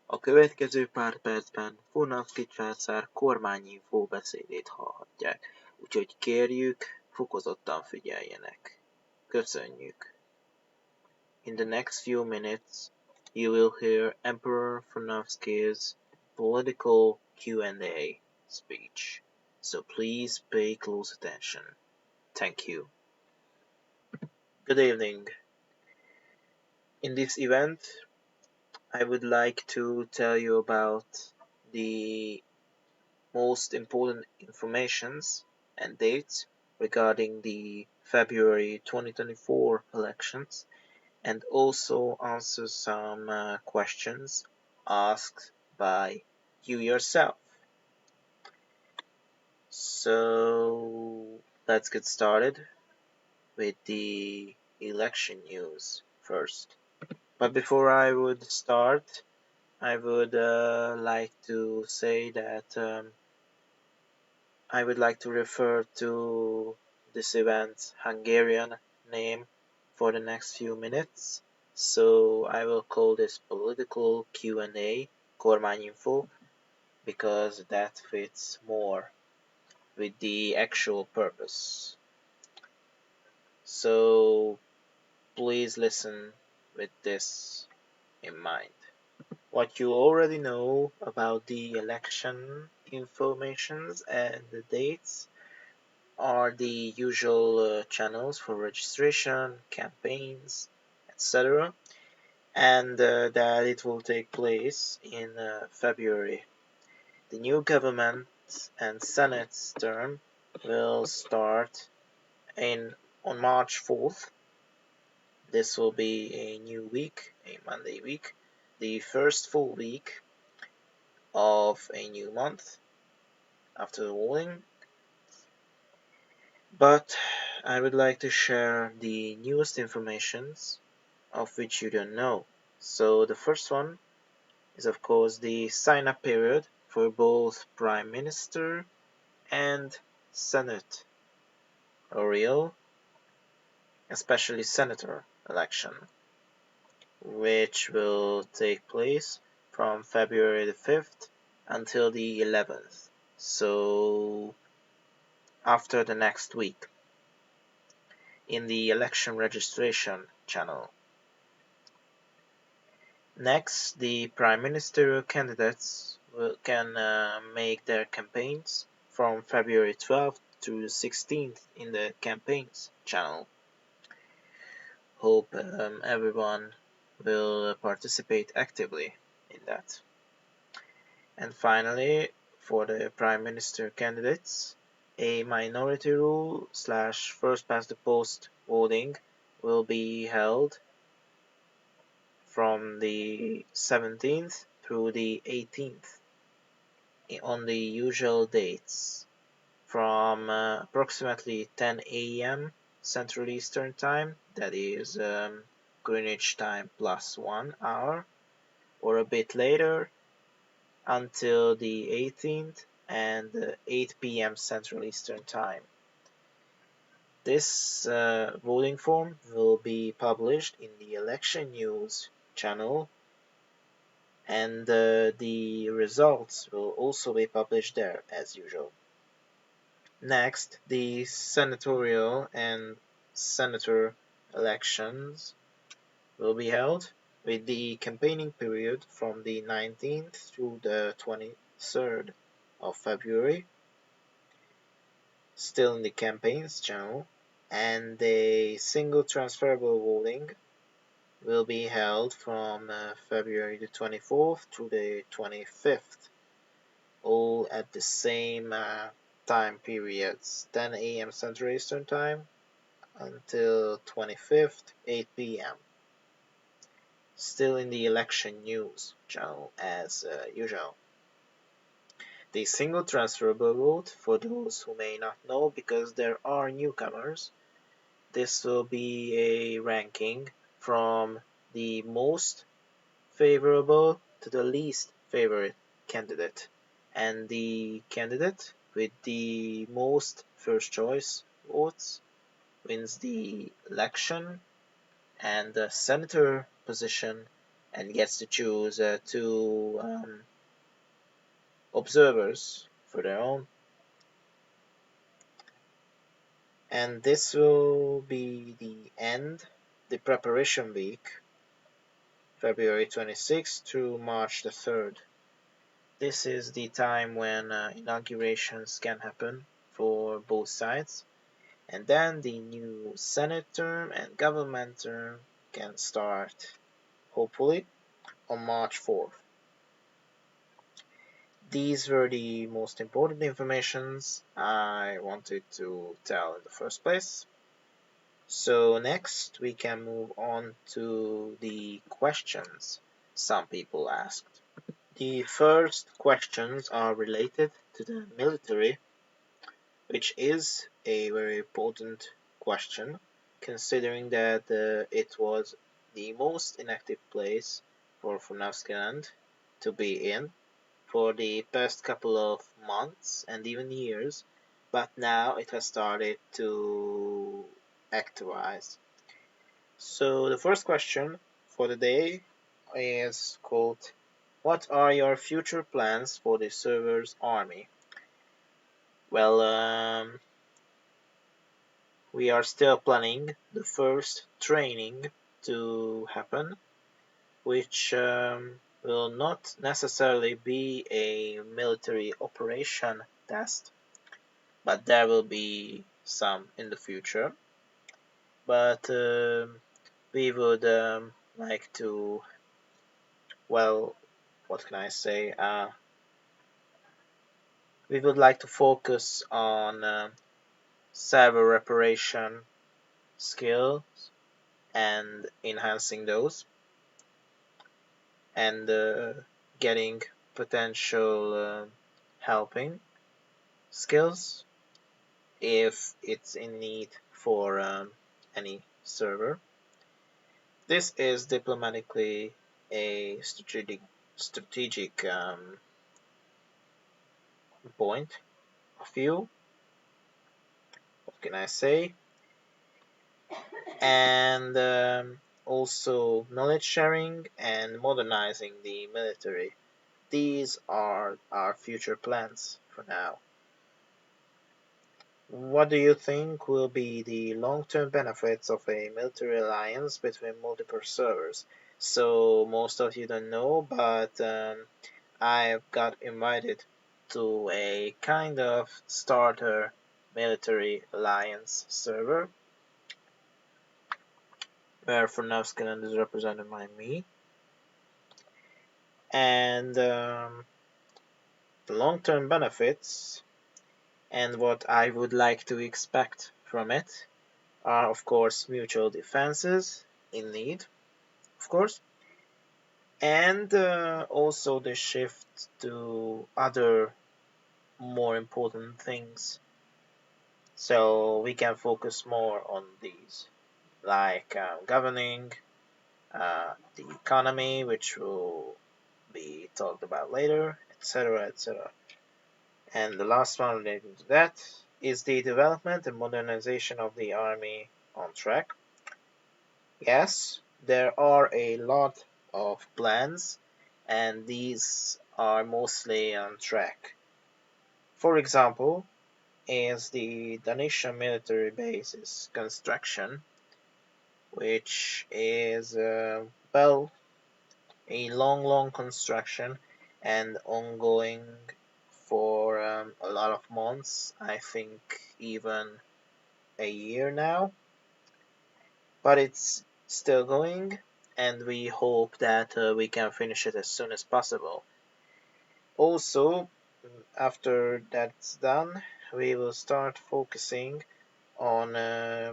A következő pár percben Furnavszky császár kormányinfó beszédét hallhatják, úgyhogy kérjük, fokozottan figyeljenek. Köszönjük! In the next few minutes, you will hear Emperor Furnavsky's political Q&A speech, so please pay close attention. Thank you. Good evening. In this event, I would like to tell you about the most important informations and dates regarding the February 2024 elections, and also answer some questions asked by you yourself. So let's get started with the election news first. But before I would start, I would like to say that I would like to refer to this event's Hungarian name for the next few minutes. So I will call this political Q&A, Kormányinfó, because that fits more with the actual purpose. So please listen with this in mind. What you already know about the election informations and the dates are the usual channels for registration, campaigns, etc., and that it will take place in February. The new government and Senate's term will start on March 4th. This will be a new week, a Monday week, the first full week of a new month after the voting. But I would like to share the newest informations of which you don't know. So the first one is of course the sign-up period for both Prime Minister and Senate, or especially Senator election, which will take place from February the 5th until the 11th. So after the next week in the election registration channel. Next, the Prime Ministerial candidates can make their campaigns from February 12th to 16th in the campaigns channel. Hope everyone will participate actively in that. And finally, for the Prime Minister candidates, a minority rule / first past the post voting will be held from the 17th through the 18th on the usual dates from approximately 10 a.m. Central Eastern Time, that is Greenwich time plus 1 hour, or a bit later until the 18th and 8 p.m. Central Eastern Time. This voting form will be published in the election news channel, and the results will also be published there as usual. Next, the senatorial and senator elections will be held with the campaigning period from the 19th through the 23rd of February, still in the campaigns channel, and a single transferable voting will be held from February the 24th to the 25th, all at the same time periods, 10 a.m. Central Eastern Time until 25th, 8 p.m. Still in the election news channel as usual. The single transferable vote, for those who may not know, because there are newcomers, this will be a ranking from the most favorable to the least favorite candidate, and the candidate with the most first choice votes wins the election and the senator position and gets to choose two observers for their own. And this will be the preparation week, February 26th through March the 3rd. This is the time when inaugurations can happen for both sides, and then the new Senate term and government term can start, hopefully, on March 4th. These were the most important informations I wanted to tell in the first place. So next we can move on to the questions some people asked. The first questions are related to the military, which is a very important question considering that it was the most inactive place for Funavskeland to be in for the past couple of months and even years, but now it has started to activize. So the first question for the day is called, what are your future plans for the server's army? Well, we are still planning the first training to happen, which will not necessarily be a military operation test, but there will be some in the future. But we would like to, well, what can I say? We would like to focus on server reparation skills and enhancing those, and getting potential helping skills if it's in need for any server. This is diplomatically a strategic point of view. What can I say? And also knowledge sharing and modernizing the military. These are our future plans for now. What do you think will be the long-term benefits of a military alliance between multiple servers? So most of you don't know, but I've got invited to a kind of starter military alliance server where Fernavskeland is represented by me. And the long-term benefits and what I would like to expect from it are, of course, mutual defenses in need, of course, and also the shift to other more important things. So we can focus more on these, like governing the economy, which will be talked about later, etc., etc. And the last one related to that is the development and modernization of the army on track. Yes, there are a lot of plans, and these are mostly on track. For example, is the Danisha military base's construction, which is, well, a long construction and ongoing for a lot of months, I think even a year now, but it's still going, and we hope that we can finish it as soon as possible. Also, after that's done, we will start focusing on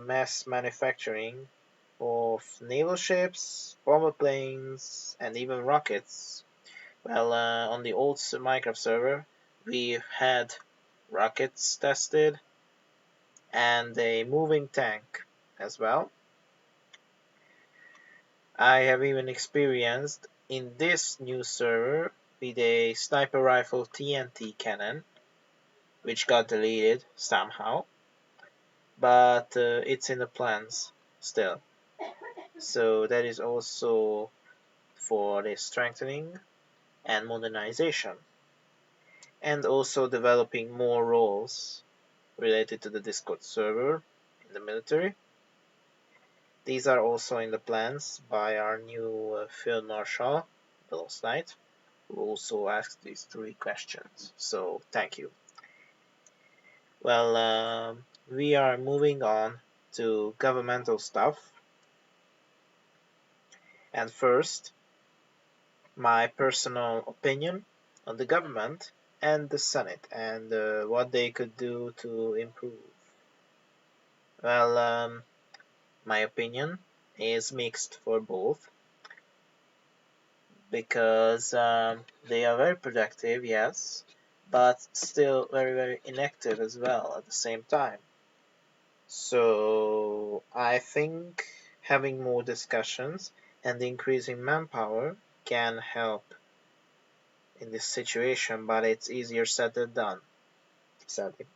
mass manufacturing of naval ships, bomber planes, and even rockets. Well, on the old Minecraft server, we had rockets tested and a moving tank as well. I have even experienced in this new server with a sniper rifle TNT cannon, which got deleted somehow, but it's in the plans still. So that is also for the strengthening and modernization, and also developing more roles related to the Discord server in the military. These are also in the plans by our new Field Marshal, the last night, who also asked these 3 questions. So thank you. Well, we are moving on to governmental stuff. And first, my personal opinion on the government and the Senate and what they could do to improve. Well, my opinion is mixed for both because they are very productive, yes, but still very, very inactive as well at the same time. So I think having more discussions and increasing manpower can help in this situation, but it's easier said than done, sadly.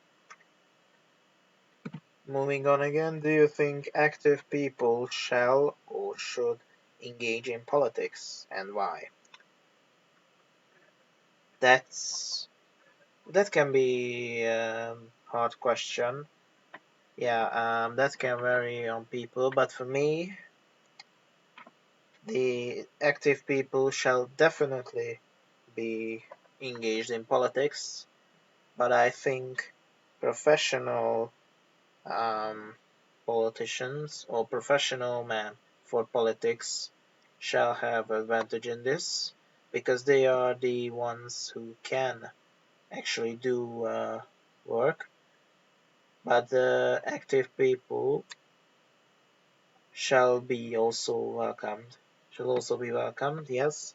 Moving on again, do you think active people shall or should engage in politics, and why? That can be a hard question. Yeah, that can vary on people, but for me, the active people shall definitely be engaged in politics, but I think professional politicians or professional men for politics shall have advantage in this because they are the ones who can actually do work, but the active people shall be also welcomed. Shall also be welcomed, yes.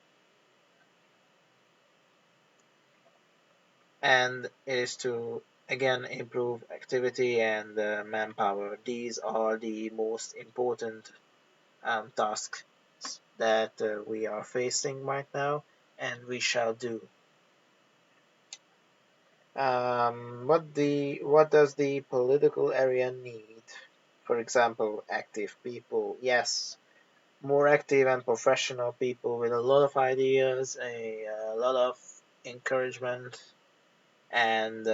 And it is to again improve activity and manpower. These are the most important tasks that we are facing right now, and we shall do. What does the political area need? For example, active people. Yes, more active and professional people with a lot of ideas, a lot of encouragement, and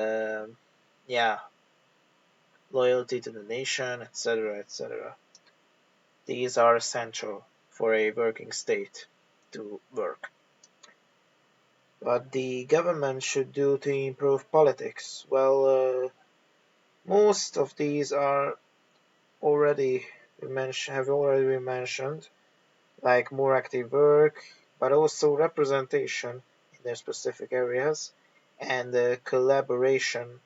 yeah, loyalty to the nation, etc., etc. These are essential for a working state to work. What the government should do to improve politics? Well, most of these are already have already been mentioned, like more active work, but also representation in their specific areas, and collaboration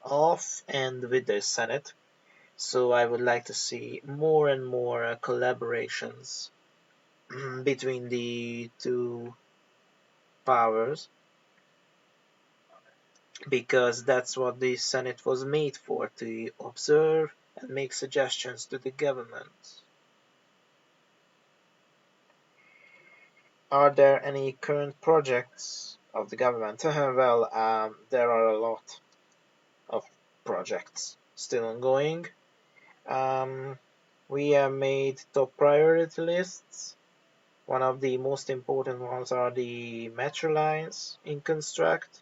of and with the Senate. So I would like to see more and more collaborations between the two powers because that's what the Senate was made for, to observe and make suggestions to the government. Are there any current projects of the government? Well, there are a lot of projects still ongoing. We have made top priority lists. One of the most important ones are the metro lines in construct,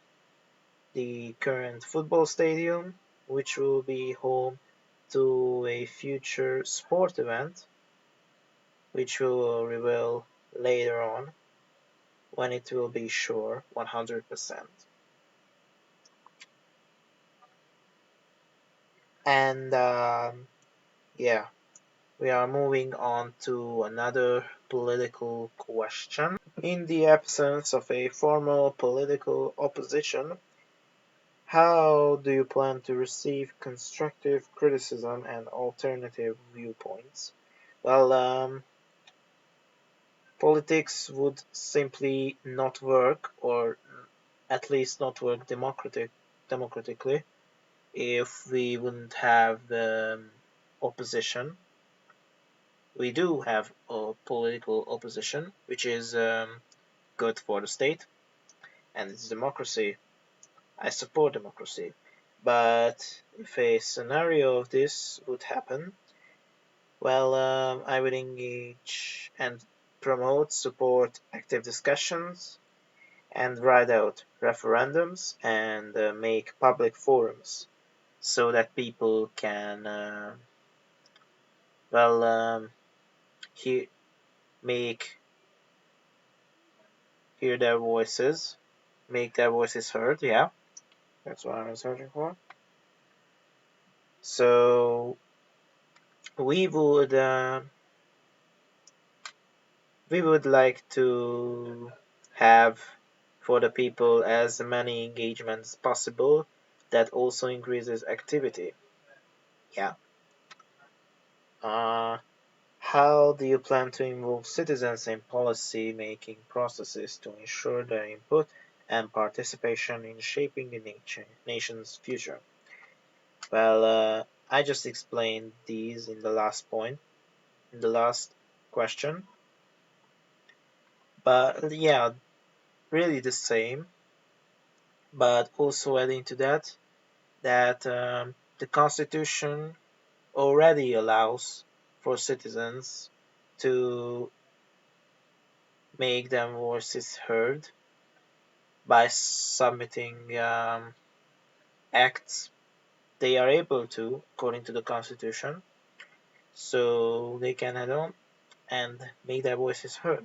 the current football stadium, which will be home to a future sport event, which we will reveal later on when it will be sure 100%. And yeah, we are moving on to another political question. In the absence of a formal political opposition, how do you plan to receive constructive criticism and alternative viewpoints? Well, politics would simply not work, or at least not work democratically, if we wouldn't have the opposition. We do have a political opposition, which is good for the state, and it's democracy. I support democracy. But if a scenario of this would happen, well, I would engage and promote, support active discussions, and write out referendums and make public forums so that people can well he- make hear their voices, make their voices heard. Yeah, that's what I was searching for. So we would uh, we would like to have for the people as many engagements as possible that also increases activity. Yeah. Uh, how do you plan to involve citizens in policy making processes to ensure their input and participation in shaping the nation's future? Well, I just explained these in the last point, in the last question, but yeah, really the same. But also adding to that, the Constitution already allows for citizens to make their voices heard by submitting acts they are able to, according to the Constitution, so they can head on and make their voices heard.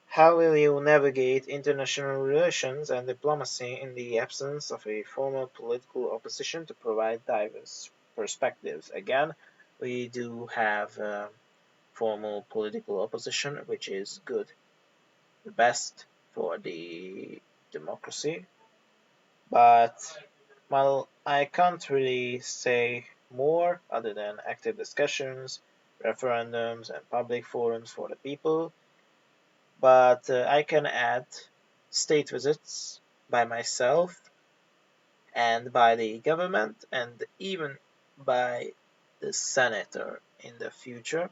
How will you navigate international relations and diplomacy in the absence of a formal political opposition to provide diverse perspectives? Again, we do have formal political opposition, which is good, the best for the democracy. But, well, I can't really say more other than active discussions, referendums, and public forums for the people. But I can add state visits by myself and by the government and even by the senator in the future.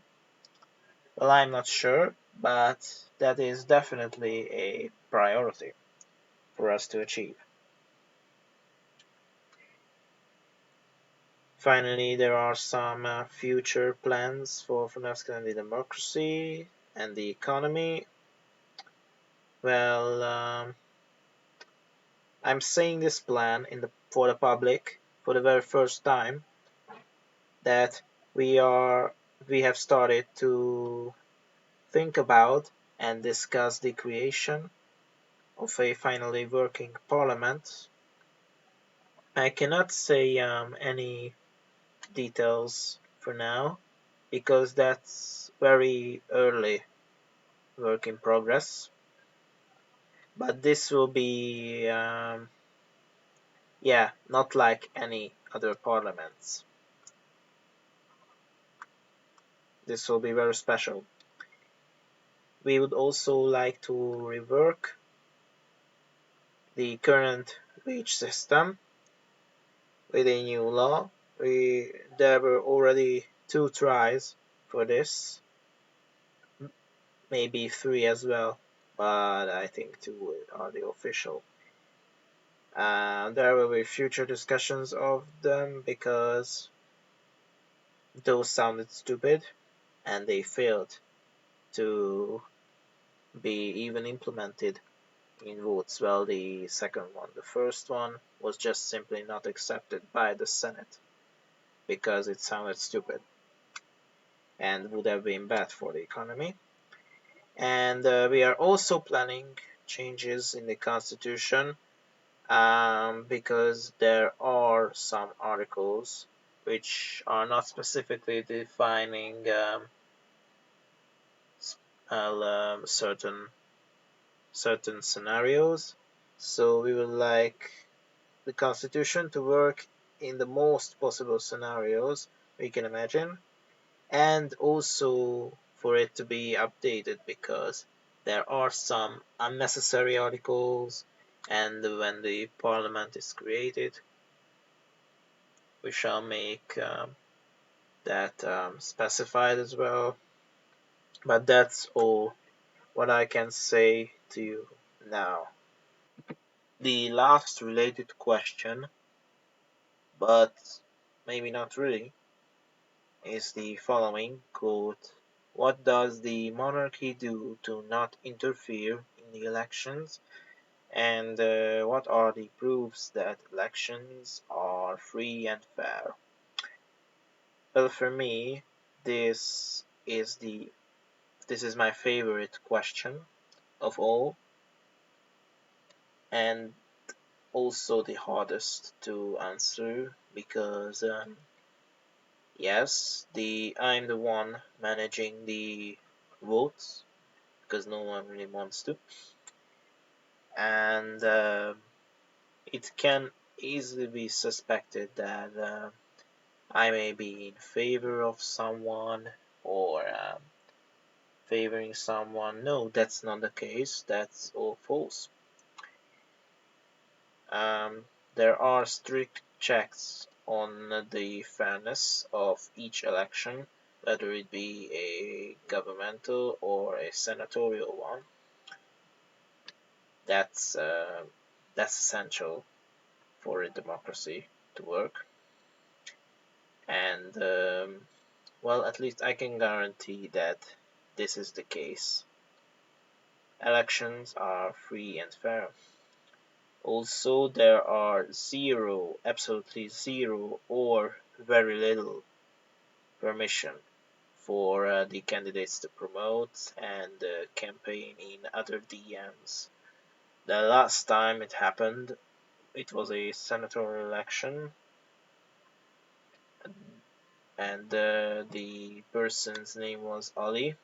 Well, I'm not sure, but that is definitely a priority for us to achieve. Finally, there are some future plans for Finland and the democracy and the economy. Well, I'm saying this plan for the public for the very first time that we are we have started to think about and discuss the creation of a finally working parliament. I cannot say any details for now because that's very early work in progress. But this will be, yeah, not like any other parliaments. This will be very special. We would also like to rework the current wage system with a new law. There were already two tries for this, maybe three as well, but I think two are the official. There will be future discussions of them because those sounded stupid and they failed to be even implemented in votes. Well, the second one. The first one was just simply not accepted by the Senate because it sounded stupid and would have been bad for the economy. And we are also planning changes in the constitution because there are some articles which are not specifically defining certain scenarios. So we would like the constitution to work in the most possible scenarios we can imagine, and also for it to be updated because there are some unnecessary articles, and when the parliament is created, we shall make that specified as well. But that's all what I can say to you now. The last related question, but maybe not really, is the following quote: "What does the monarchy do to not interfere in the elections, and what are the proofs that elections are free and fair?" Well, for me, this is the this is my favorite question of all, and also the hardest to answer because yes, I'm the one managing the votes because no one really wants to, and it can easily be suspected that I may be in favor of someone or favoring someone. No, that's not the case. That's all false. Um, there are strict checks on the fairness of each election, whether it be a governmental or a senatorial one. That's uh, that's essential for a democracy to work. And well, at least I can guarantee that this is the case. Elections are free and fair. Also, there are zero, absolutely zero, or very little permission for the candidates to promote and campaign in other DMs. The last time it happened, it was a senatorial election, and the person's name was Ali,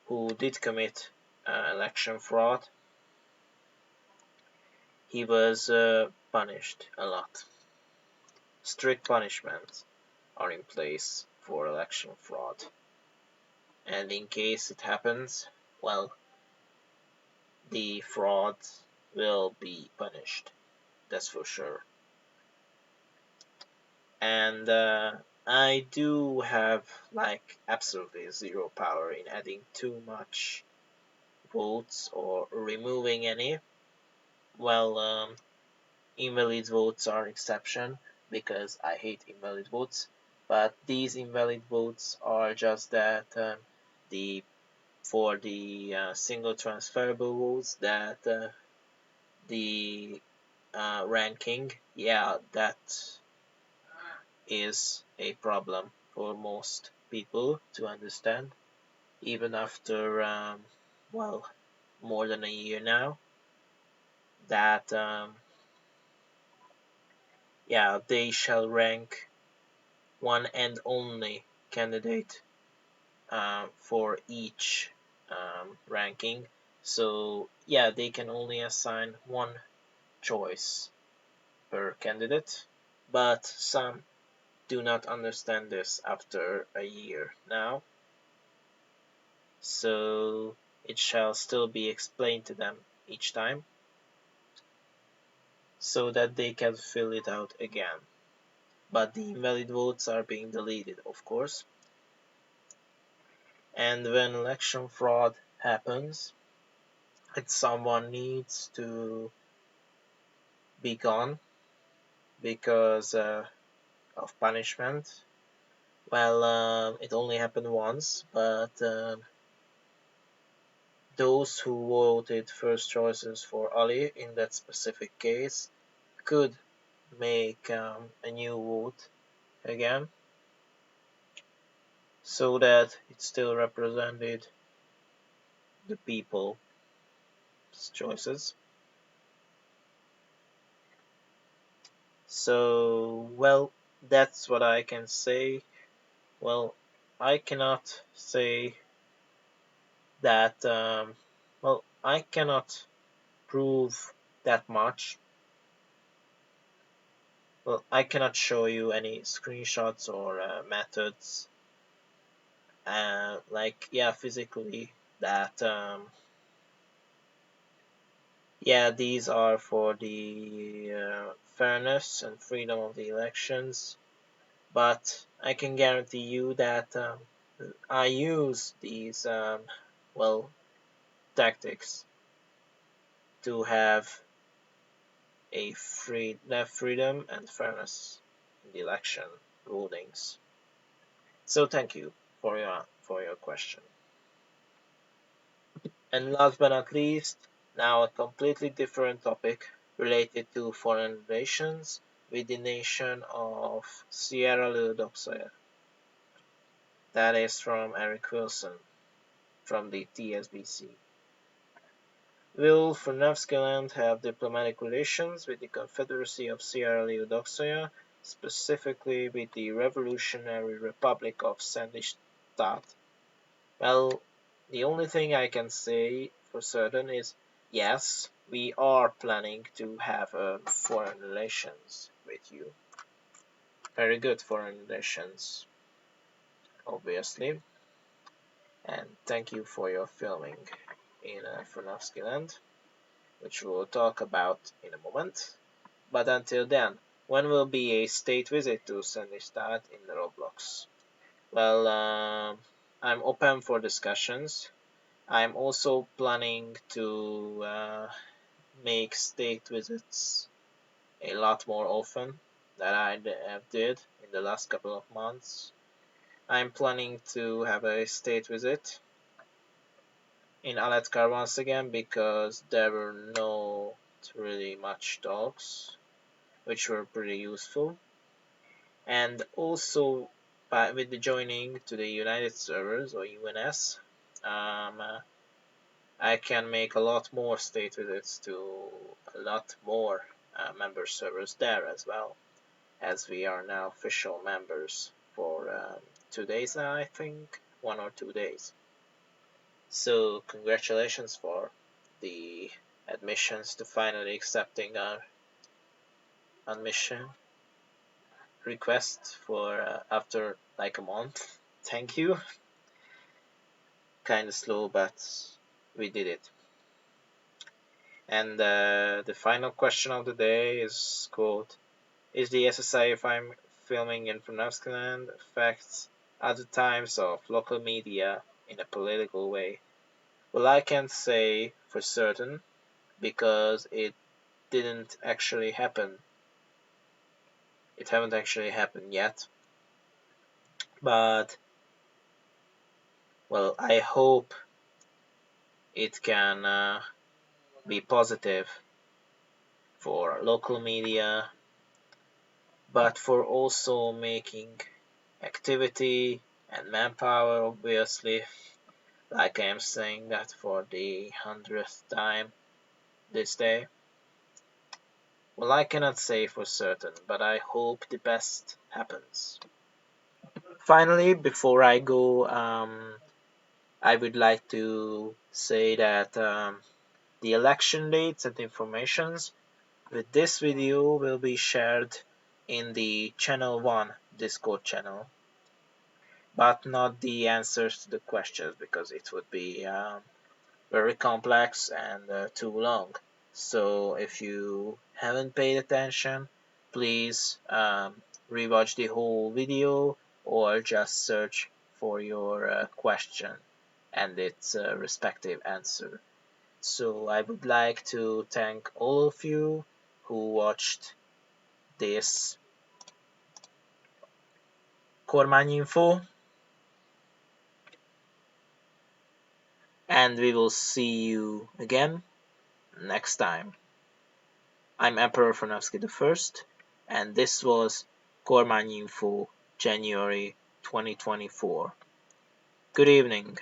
who did commit election fraud. He was punished a lot. Strict punishments are in place for election fraud. And in case it happens, well, the fraud will be punished. That's for sure. And I do have like absolutely zero power in adding too much votes or removing any. Well, invalid votes are an exception because I hate invalid votes. But these invalid votes are just that the for the single transferable votes that the ranking, yeah, that is a problem for most people to understand, even after well, more than a year now. That yeah, they shall rank one and only candidate for each ranking. So yeah, they can only assign one choice per candidate, but some do not understand this after a year now. So it shall still be explained to them each time so that they can fill it out again. But the invalid votes are being deleted, of course. And when election fraud happens, someone needs to be gone because of punishment. Well, it only happened once, but those who voted first choices for Ali in that specific case could make a new vote again so that it still represented the people's choices. So, well, that's what I can say. Well, I cannot say that, well, I cannot prove that much. Well, I cannot show you any screenshots or methods, like, yeah, physically, that, yeah, these are for the fairness and freedom of the elections, but I can guarantee you that I use these, well, tactics to have a freedom and fairness in the election rulings. So thank you for your question. And last but not least, now a completely different topic related to foreign relations with the nation of Sierra Leone. That is from Eric Wilson from the TSBC. Will Fernavskeland have diplomatic relations with the Confederacy of Sierra Leone, specifically with the Revolutionary Republic of Sandistat? Well, the only thing I can say for certain is yes, we are planning to have foreign relations with you. Very good foreign relations, obviously. And thank you for your filming in Fernavskeland, which we'll talk about in a moment. But until then, when will be a state visit to Sandistad in Roblox? Well, I'm open for discussions. I'm also planning to make state visits a lot more often than I did in the last couple of months. I'm planning to have a state visit in Alatkar once again because there were not really much dogs, which were pretty useful. And also, with the joining to the United Servers or UNS, I can make a lot more state visits to a lot more member servers there as well, as we are now official members for 2 days now, I think, 1 or 2 days. So congratulations for the admissions to finally accepting our admission request for after like a month. Thank you. Kind of slow, but we did it. And the final question of the day is quote, is the SSI if I'm filming in Fernavskeland affects other times of local media in a political way? Well, I can't say for certain because it didn't actually happen. It haven't actually happened yet. But well, I hope it can be positive for local media, but for also making activity and manpower, obviously, like I am saying that for the 100th time this day. Well, I cannot say for certain, but I hope the best happens. Finally, before I go, I would like to say that the election dates and informations with this video will be shared in the Channel 1 Discord channel, but not the answers to the questions because it would be very complex and too long. So if you haven't paid attention, please rewatch the whole video or just search for your question and its respective answer. So I would like to thank all of you who watched this Kormányinfó, and we will see you again next time. I'm Emperor Franowski I, and this was Kormányinfó January 2024. Good evening.